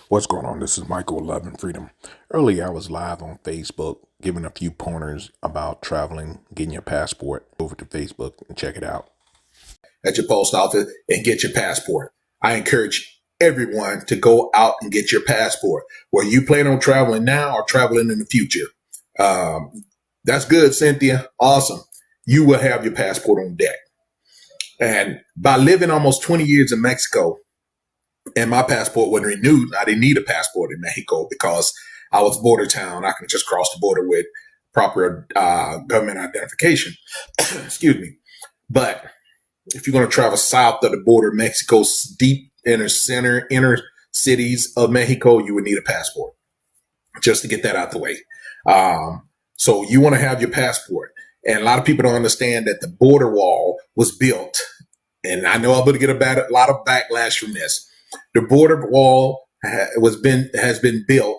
What's going on? This is Michael Love and Freedom. Earlier, I was live on Facebook giving a few pointers about traveling, getting your passport. Over to Facebook and check it out. At your post office and get your passport. I encourage everyone to go out and get your passport. Whether you plan on traveling now or traveling in the future. That's good, Cynthia. Awesome. You will have your passport on deck. And by living almost 20 years in Mexico, and my passport wasn't renewed, I didn't need a passport in Mexico because I was border town. I can just cross the border with proper government identification. Excuse me. But if you're going to travel south of the border, Mexico's deep inner cities of Mexico, you would need a passport just to get that out the way. So you want to have your passport. And a lot of people don't understand that the border wall was built. And I know I'm going to get a lot of backlash from this. The border wall has been built,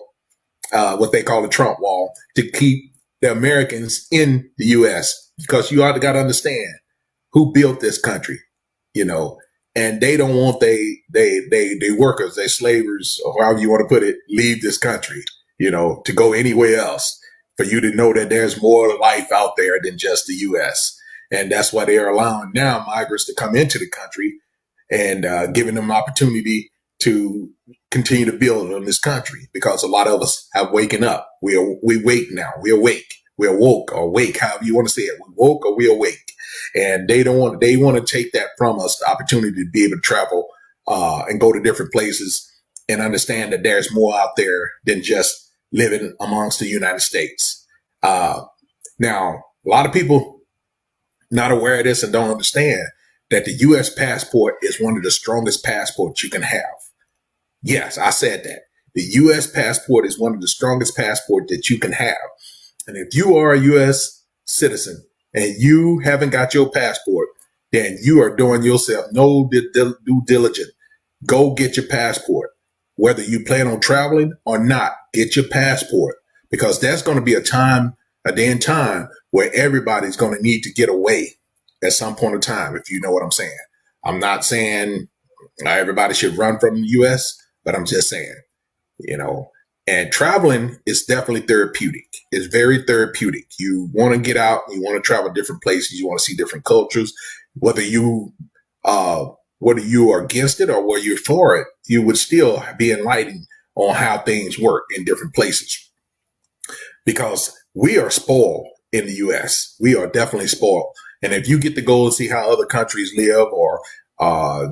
what they call the Trump wall, to keep the Americans in the U.S. because you ought to got to understand who built this country, and they don't want they workers, they slavers, or however you want to put it, leave this country, to go anywhere else. For you to know that there's more life out there than just the U.S. And that's why they are allowing now migrants to come into the country and giving them opportunity to continue to build on this country, because a lot of us have waken up. We wake now. We awake. We awoke or wake, however you want to say it. We woke or we awake. And they want to take that from us, the opportunity to be able to travel and go to different places and understand that there's more out there than just living amongst the United States. Now, a lot of people not aware of this and don't understand that the U.S. passport is one of the strongest passports you can have. Yes, I said that. The U.S. passport is one of the strongest passports that you can have. And if you are a U.S. citizen and you haven't got your passport, then you are doing yourself no due diligence. Go get your passport. Whether you plan on traveling or not, get your passport, because that's going to be a day and time where everybody's going to need to get away at some point in time, if you know what I'm saying. I'm not saying everybody should run from the U.S., but I'm just saying, and traveling is definitely therapeutic. It's very therapeutic. You want to get out, you want to travel different places, you want to see different cultures, whether you are against it or whether you're for it, you would still be enlightened on how things work in different places. Because we are spoiled in the U.S. We are definitely spoiled. And if you get to go and see how other countries live, or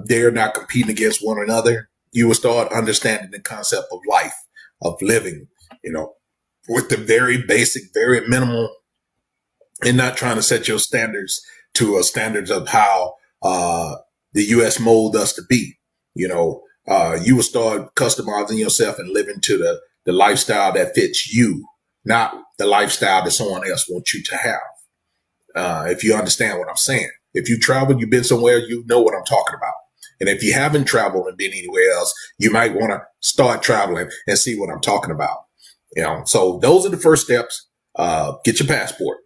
they're not competing against one another, you will start understanding the concept of life, of living, with the very basic, very minimal, and not trying to set your standards to a standards of how the U.S. mold us to be. You will start customizing yourself and living to the lifestyle that fits you, not the lifestyle that someone else wants you to have. If you understand what I'm saying. If you traveled, you've been somewhere, you know what I'm talking about. And if you haven't traveled and been anywhere else, you might want to start traveling and see what I'm talking about. So those are the first steps. Get your passport.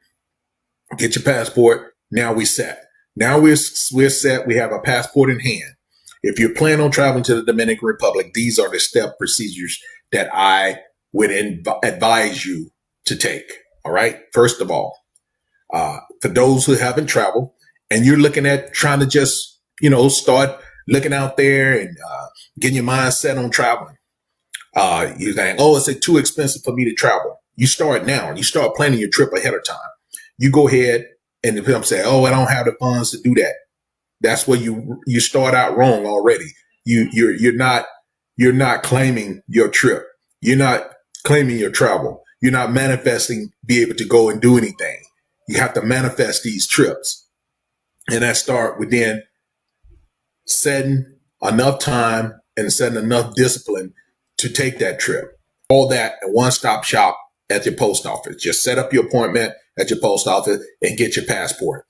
Get your passport. Now we're set. Now we're set. We have a passport in hand. If you plan on traveling to the Dominican Republic, these are the step procedures that I would advise you to take. All right. First of all, for those who haven't traveled and you're looking at trying to just, start looking out there and getting your mind set on traveling. You're saying, it's too expensive for me to travel. You start now. You start planning your trip ahead of time. You go ahead and if I'm saying, I don't have the funds to do that. That's where you start out wrong already. You're not claiming your trip. You're not claiming your travel. You're not manifesting be able to go and do anything. You have to manifest these trips. And that start with then setting enough time and setting enough discipline to take that trip. All that in one-stop shop at your post office. Just set up your appointment at your post office and get your passport.